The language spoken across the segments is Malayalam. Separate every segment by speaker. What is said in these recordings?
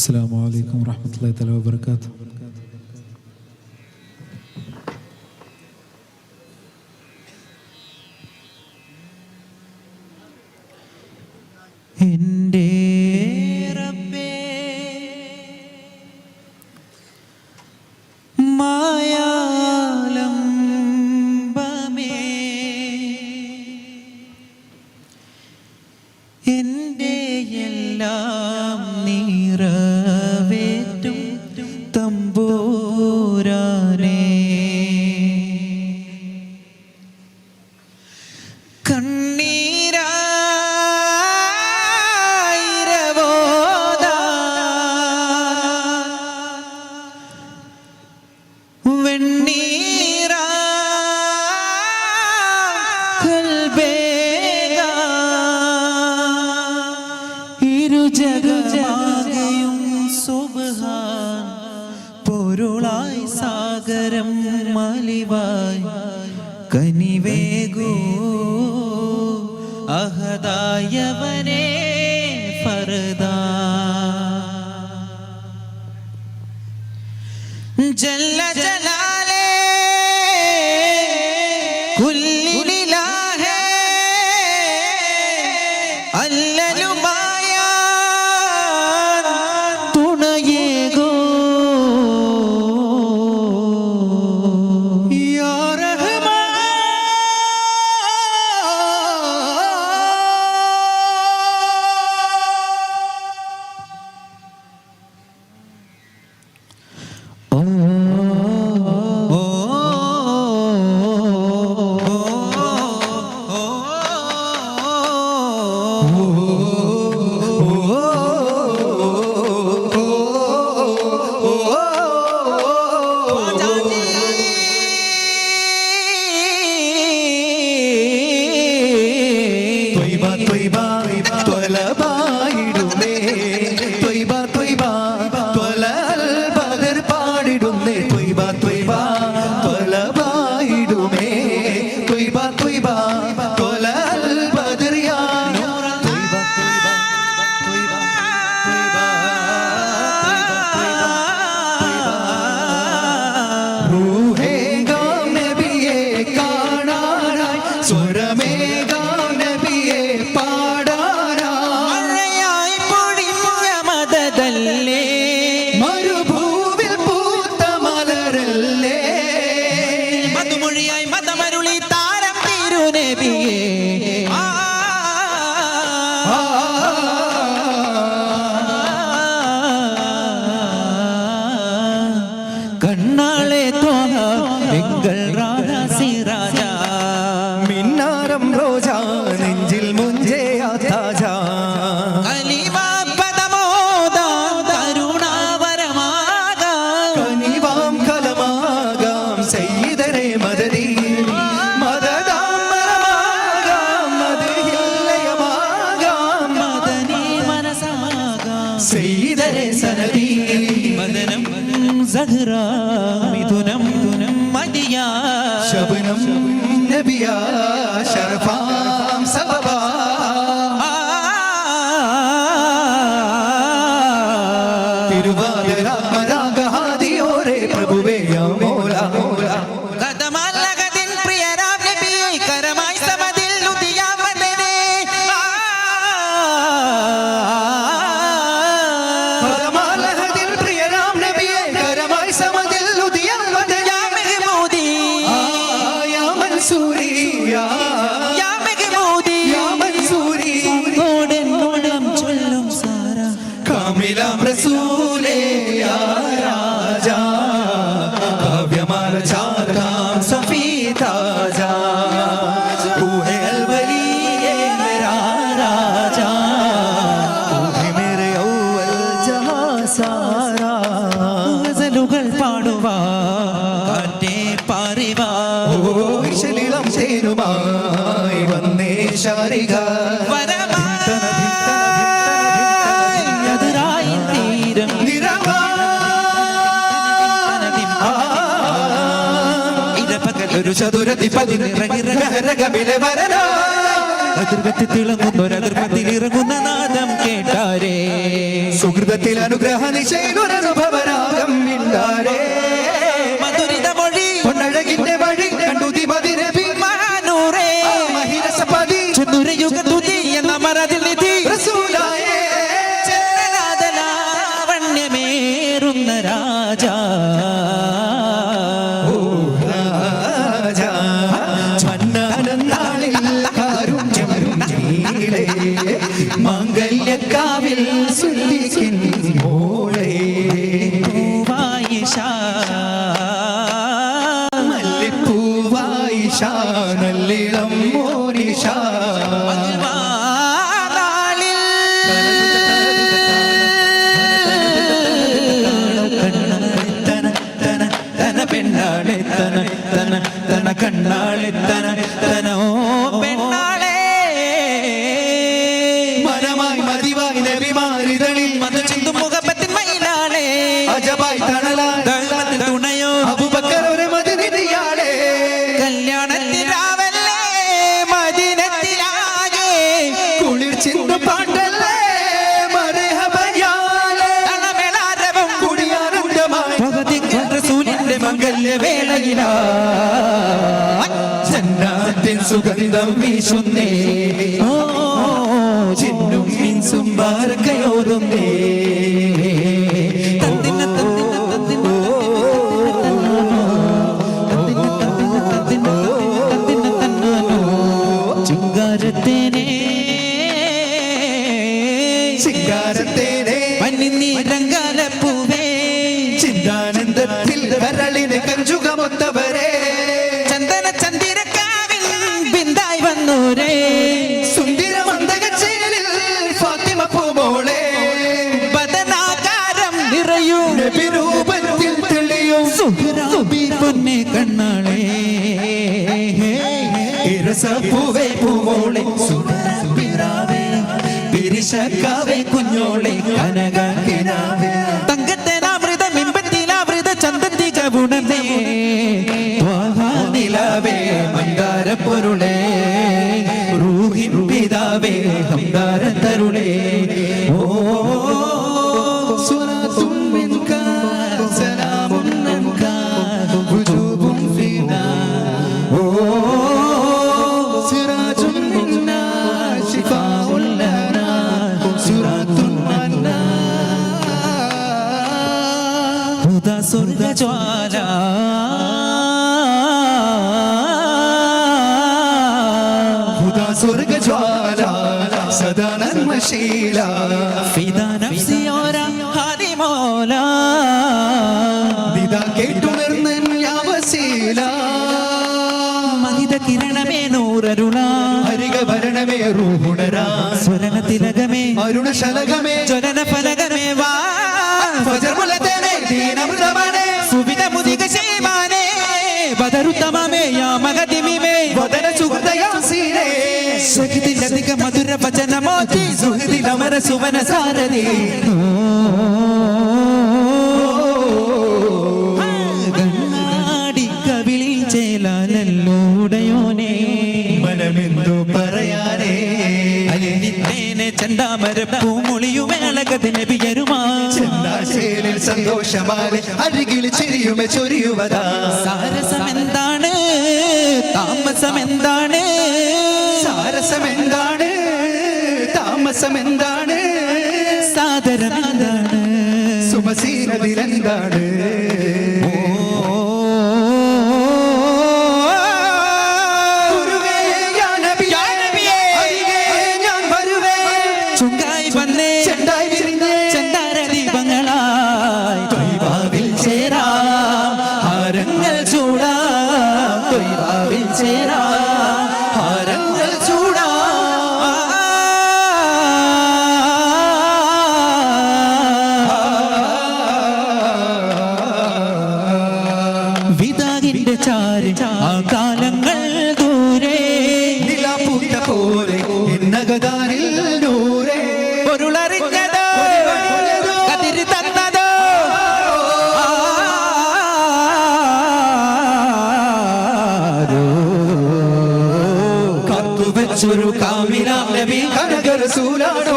Speaker 1: അസ്സലാമു അലൈക്കും വറഹ്മത്തുള്ളാഹി തആല വബറകാതുഹു.
Speaker 2: എൻ്റെ റബ്ബേ മായാലംബമേ എൻ്റെ എല്ലാം നിറവേറ്റും തമ്പുരാനേ, ഇരുജഗമാകെയും സുബ്ഹാൻ പൊരുളായി സാഗരം മലിവായി കനിവേകൂ അഹദായവനേ ഫർദാ ജല്ല ജലാലേ കുല്ലിലിലാഹേ അല്ലലുമായ തുണയേകോ യാ റഹ്മാൻ. മരുഭൂവിൽ പൂത്ത മലരല്ലേ മധുമൊഴിയായി മതമരുളി താരം തിരുനബിയേ. കണ്ണാളെ തോഹ എങ്കൾ രാജ സിരാജ മിന്നാരം റോജ നെഞ്ചിൽ മുഞ്ചേ താജ മദനം സഹ്റാ മിഥുനം മദിയ ശബ്നം നബിയ ശർഫാം സബബാ തിരുവാതിര മരാഗഹാദിയോരേ പ്രഭുവേ യാ മൗലാ മൗലാ കദമല്ലഗദിൻ പ്രിയരാം നബിയേ കരമായി സമദിൽ ലുദിയാ വദനേ റസൂലേ യാ രാജാ കാവ്യമാല ചാർക്കാം സഫീ താജാ തൂ ഹേ അൽ വലി മേരാ രാജാ തൂ ഹേ മേരെ ഔവൽ ജഹാ സാരാ ഗസലുകൾ പാടുവാ കാറ്റേ പാറിവാ ശലീലം തേനുമായി വന്നേ ശാരിക ഒരു ചതുരത്തി പതിരകബിലെ വരന അതിർവത്തിൽ തിളങ്ങുന്നൊരതിർപ്പത്തിൽ ഇറങ്ങുന്ന നാദം കേട്ടാരേ
Speaker 3: സുഹൃതത്തിൽ അനുഗ്രഹ നിശയിലൊരനുഭവരാഗം മിണ്ടാരേ
Speaker 2: മധുരിത മൊഴി
Speaker 3: പൊന്നഴകിന്റെ വഴി കണ്ടുതി മതിരബി
Speaker 2: മാനൂറേ
Speaker 3: മഹിരസപതി
Speaker 2: ചുന്നുരയുഗ തുതി എന്ന മറതിൽ നിധി
Speaker 3: റസൂലായേ
Speaker 2: വണ്യമേറുന്ന രാജാ
Speaker 3: മംഗല്യക്കാവിൽ സുല്ലിക്കിൻ മോളെ
Speaker 2: വായിഷ
Speaker 3: മല്ലിപ്പൂവായിഷ നല്ലിളം മോനിഷ
Speaker 2: പെണ്ണാളെ തന തന തന കണ്ണാളെ തന തനോ പെണ്ണാളെ
Speaker 3: മനമായി മതിവായി നബിമാരിതളിൽ
Speaker 2: മധു ചിന്തു മുഖപ്പത്തിൻ മയിലാളെ
Speaker 3: അജബായി തണലായി
Speaker 2: തുണയോ
Speaker 3: അബൂബക്കർ ഒരു മദനിയാളെ
Speaker 2: കല്യാണത്തിലാവല്ലേ മദീനത്തിലാകെ
Speaker 3: കുളിർ ചിന്തു പാട്ടല്ലേ മർഹബയാലേ
Speaker 2: തണമേളാരവം
Speaker 3: കുടിയാനന്ദമായി
Speaker 2: റസൂലിന്റെ മംഗല്യവേളയിലാ
Speaker 3: ജന്നാത്തിൻ സുഗന്ധം വീശുന്നേ ചിന്നും മിൻസും ബാരക്കയോതുന്നേ
Speaker 2: ചുങ്കാരത്തേനെ
Speaker 3: ശിങ്കാരത്തേനെ
Speaker 2: പന്നിനീരങ്കാലപ്പൂവേ
Speaker 3: ചിന്താനന്ദത്തിൽ കരളിനെ കഞ്ചുകമൊത്തവരെ
Speaker 2: ചന്ദന ചന്ദിരക്കാവിൽ ബിന്ദായി വന്നൂരേ
Speaker 3: സുന്ദര മന്ദകച്ചേലിൽ ഫാത്തിമ പൂമോളെ
Speaker 2: ബദനാകാരം നിറയും
Speaker 3: നബി രൂപത്തിൽ തെളിയും
Speaker 2: സുഹ്റാബി പൊന്നെ കണ്ണാളേ
Speaker 3: ഇരസപ്പൂവേ പൂമോളെ സുന്ദരപ്പിറാവേ പിരിശക്കാവേ കുഞ്ഞോളെ കനകിനാവേ
Speaker 2: തങ്കത്തേനാമൃത മിമ്പത്തിലാമൃത ചന്ദത്തിക ഗുണമേ
Speaker 3: നിലാവേ മന്ദാരപ്പൊരുളേ റൂഹിൻ പിതാവേ ഹംദാര തരുളേ ഓ സ്വലാത്തും മിൻക സലാമും നൻക വുജൂബും ഫീനാ ഓ സിറാജും മിന്നാ ശിഫാഉൽ ലനാ സുറാത്തുൻ മന്നാ
Speaker 2: ഹുദാ സ്വർഗജ്വാല
Speaker 3: സ്വർഗജ്വാല സദാ നന്മശീല
Speaker 2: ഫിദാ നഫ്സി ഓര ഹാദി മൗല
Speaker 3: നിദാ കേട്ടുണർന്നൻ യാവസീല
Speaker 2: മഹിത കിരണമേ നൂറരുള
Speaker 3: ഹരിക ഭരണമേ റൂഹുണരാ
Speaker 2: സ്വരണ തിലകമേ
Speaker 3: അരുണശലകമേ
Speaker 2: ജ്വലന ഫലകമേ വാ
Speaker 3: ഫജർമുലതനെ ദീനമൃതമണേ
Speaker 2: സുവിധ മുദിക ശൈമാനേ ബദരുത്തമമേ യാ മഗതിമിമേ
Speaker 3: വദന സുഹൃദയാസീനേ
Speaker 2: ശക്തിലധിക മധുര വചന മോചി സുഹൃതിലമര സുവന സാരഥി കണ്ണാടി കവിളിൽ ചേലാലൂടയോനേ
Speaker 3: മനമെന്തു പറയാനേ
Speaker 2: അലിനിത്തേനെ ചണ്ടാമര പൂമൊളിയുമേളകതിനെ പിയരുമാ
Speaker 3: ചെന്നാശേലിൽ സന്തോഷമാലെ അരികിൽ ചിരിയുമെ ചൊരിയുവതാ
Speaker 2: സാരസമെന്താണ് താമസമെന്താണ്
Speaker 3: സാരസമെന്താണ് താമസമെന്താണ്
Speaker 2: സാദരമെന്താണ്
Speaker 3: സുമസീനതിലെന്താണ് ഗുരുവേ, യാ നബിയേ, അരികെ ഞാൻ വരുവേ.
Speaker 2: ചുങ്കായി വന്നേ
Speaker 3: ചെണ്ടായി വിരിഞ്ഞേ
Speaker 2: ചന്ദാര ദീപങ്ങളായി തൊയ്വാവിൽ ചേരാ ഹാരങ്ങൾ ചൂടാ തൊയ്വാവിൽ ചേരാ ഹാരങ്ങൾ ചൂടാ കാമിലാം നബി
Speaker 3: കനക റസൂലാണോ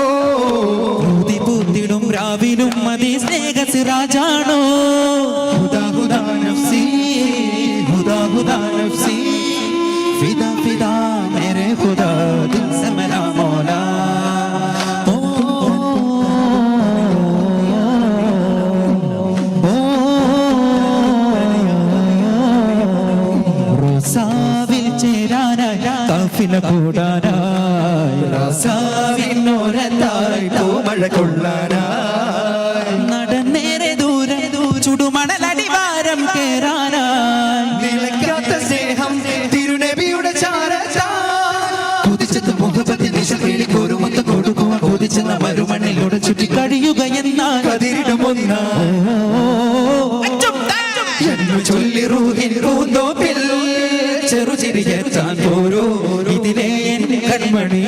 Speaker 2: ഊതി പൂത്തിടും രാവിലും മതി സ്നേഹ സിറാജാണോ
Speaker 3: ഹുദാ ഹുദാ നഫ്സി ഹുദാ ഹുദാ നഫ്സി
Speaker 2: ഫിദാ ഫിദാ മേരെ ഖുദാ ദിൽ സെ മേരാ മൗലാ റോസാവിൽ ചേരാനായി കാഫില കൂടാനായി
Speaker 3: റസാവിനോരത്തായി പൂമഴ കൊള്ളാനായി
Speaker 2: നടന്നേറെ ദൂരം ചുടുമണലടിവാരം കേറാനായി
Speaker 3: നിലയ്ക്കാത്ത സ്നേഹം തിരുനബിയുടെ ചാരത്താ മുഖപത്തി നിശ കൊടുക്കുവാൻ കൊതിച്ചെന്ന മരുമണ്ണിലൂടെ ചുറ്റി
Speaker 2: കഴിയുക എന്നാൽ
Speaker 3: കതിരിടുമൊന്ന എന്നു ചൊല്ലി റൂഹിൻ പൂന്തോപ്പിൽ ചെറുചിരിയെത്താൻ പോരോ
Speaker 2: ഇതിലേ എൻ കൺമണി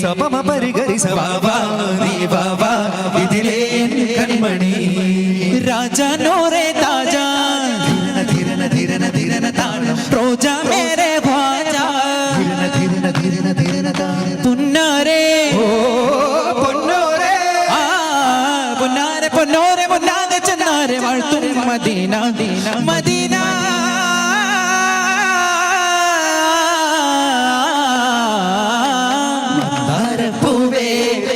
Speaker 3: സപമ പരിഗരി സവാവാ നീ വാവാ
Speaker 2: ഇതിലേ എൻ കൺമണി രാജാ നോരെ താജാ
Speaker 3: ധിരന ധിരന ധിരന താളം
Speaker 2: റോജാ മേരെ ഖ്വാജാ
Speaker 3: ധിരന ധിരന ധിരന താളം
Speaker 2: പുന്നാരേ
Speaker 3: ഓ പൊന്നോരേ
Speaker 2: ആ പുന്നാരെ പൊന്നോരെ മുന്നാതെ ചെന്നാരെ വാഴ്ത്തും മദീന മദീന
Speaker 3: താരപ്പൂവേ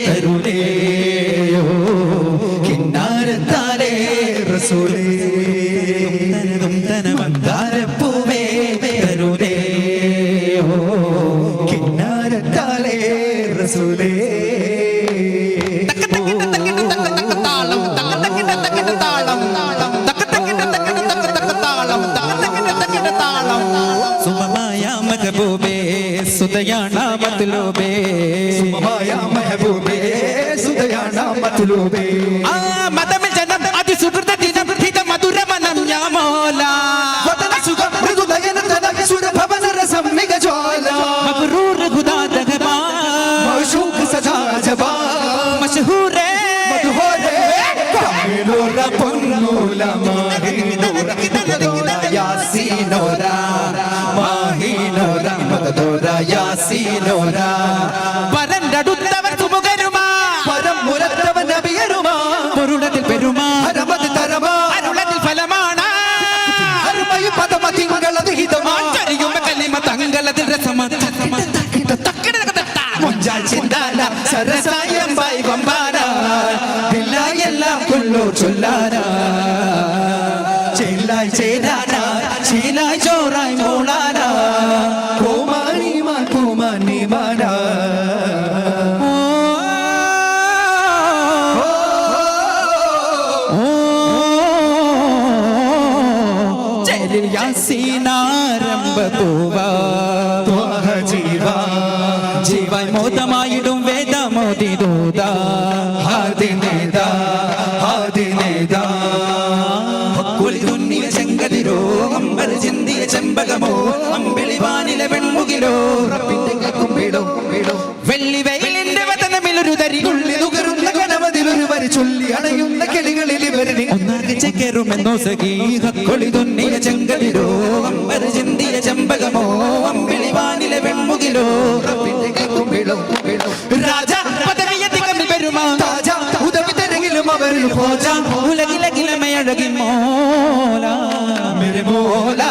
Speaker 3: തരുണേയോ കിന്നാരത്താലേ റസൂലേ താരപ്പൂവേ തരുണേയോ കിന്നാരത്താലേ റസൂലേ
Speaker 2: സുമമായ മഹബൂബേ സുദയാണ മത്ലൂബേ
Speaker 3: സുമമായ മെഹബൂബേ സുദയാണ മത്ലൂബേ
Speaker 2: ആ മതമിൽ ജനം അതിസുഹൃത ദിനം ഹിത മധുരമനം യാ മൗല
Speaker 3: വദന സുഖം മൃദുലയന തനക സുരഭവന രസം മികജ്വാല
Speaker 2: മബ്രൂർ ഖുദാ ദഹബാ
Speaker 3: മൗശൂഖ് സജാ ജബാ
Speaker 2: മശഹൂരേ
Speaker 3: മധുഹോരേ കാമിലോര പൊന്നൂല മാഹിനോര യാസീനോര മാഹിനോര മദദോര യാസീനോര
Speaker 2: വരണ്ടടുത്തവർ സുമുഖരുമാ
Speaker 3: പരം മുരത്തവ നബിയരുമാ
Speaker 2: പൊരുളത്തിൽ പെരുമാ
Speaker 3: അരമത് തരമാ
Speaker 2: അരുളത്തിൽ ഫലമാണ്
Speaker 3: അരുമയി പദമ തിങ്കളത് ഹിതമാ
Speaker 2: ചരിയുമ കലിമ തങ്കലത്തിൽ രസമ
Speaker 3: മുഞ്ചാൽ ചിന്താന സരസായം ബായി വമ്പാന ദില്ലായെല്ലാം കൊള്ളൂർ ചൊല്ലാന ചെല്ലായി ചേരാന ശീലായി ചോറായി മൂളാന പൂമാനിമാൻ പൂമാനിമാന
Speaker 2: യാസീനാരംഭ പൂവാ
Speaker 3: ജീവാ
Speaker 2: ജീവായി മോദമായിടും വേദമോദി ദൂത
Speaker 3: ഹാദിനേദാ ഹാദിനേദാ
Speaker 2: തുന്നിയ ചെങ്കതിരോ അമ്പർ ചിന്തിയ ചെമ്പകമോ അമ്പിളിവാനിലെ വെൺമുകിലോ
Speaker 3: റബ്ബിന്റെ കുമ്പിടും കുമ്പിടും
Speaker 2: വെള്ളി വെയിലിന്റെ വതനമിലൊരു തരികുള്ളി
Speaker 3: നുകരുന്ന കനവതിലൊരു വരി ചൊല്ലി അണയുന്ന കിളികളിൽ ഇവരിൽ
Speaker 2: ഒന്നാകെ ചെക്കെറുമെന്നോ സഖീ ഹക്കൊളി തുന്നിയ ചെങ്കതിരോ അമ്പർ ചിന്തിയ ചെമ്പകമോ അമ്പിളിവാനിലെ വെൺമുകിലോ
Speaker 3: റബ്ബിന്റെ കുമ്പിടും കുമ്പിടും
Speaker 2: രാജ പദവിയധികം പെരുമാ
Speaker 3: താജ ഉദവി തരങ്ങിലും അവരിൽ ഹോജ
Speaker 2: ഉലകിലകിലമയഴകിൻ മോല
Speaker 3: മേരെ മോല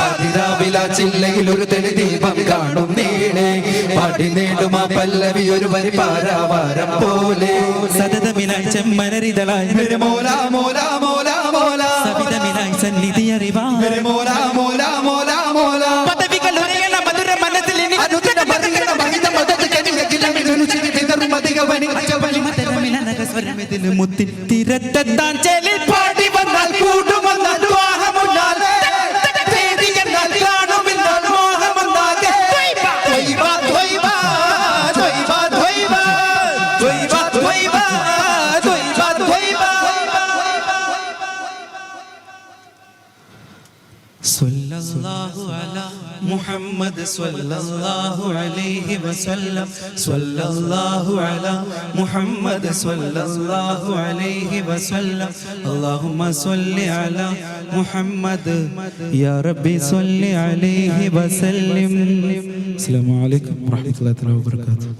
Speaker 3: അതിരാവില ചില്ലയിൽ ഒരു തെളി ദീപം കാണും നീളെ പാടി നേടും ആ പല്ലവി ഒരു വരി പാരാവാരം പോലെ
Speaker 2: സതതമിനായി ചെമ്മനരിതളായി
Speaker 3: മേരെ മോല മോല മോല മോല
Speaker 2: സവിതമിനായി സന്നിധി അറിവാ
Speaker 3: മേരെ മോല മോല മോല മോല
Speaker 2: പദവികൾ ഉരയണ മധുര മനസ്സിൽ ഇനി
Speaker 3: അനുദിന മറികട മഹിത മദത് കനികകിലമിലൊരു ചിരി തിതറും അധികവനി അജവനി
Speaker 2: മതരമിനകസ്വരമിതിന് മുത്തിൽ തിരത്തെത്താൻ ചേലിൽ
Speaker 3: പാടി വന്നാൽ കൂടുമെന്നാൽ വാഹമുണ്ടാലേ തേടിയെന്നാൽ കാണുമെന്നാൽ മോഹമെന്നാകെ ദ്വൈവ ദ്വൈവ ദ്വൈവ ദ്വൈവ ദ്വൈവ ദ്വൈവ ദ്വൈവ ദ്വൈവ
Speaker 2: സല്ലല്ലാഹു അലാ മുഹമ്മദ് സ്വല്ലല്ലാഹു അലൈഹി വസല്ലം സ്വല്ലല്ലാഹു അലാ മുഹമ്മദ് സ്വല്ലല്ലാഹു അലൈഹി വസല്ലം അല്ലാഹുമ്മ സ്വല്ലി അലാ മുഹമ്മദ് യാ റബ്ബി സ്വല്ലി അലൈഹി വസല്ലം.
Speaker 1: അസ്സലാമു അലൈക്കും വറഹ്മത്തുള്ളാഹി വബറകാതുഹു.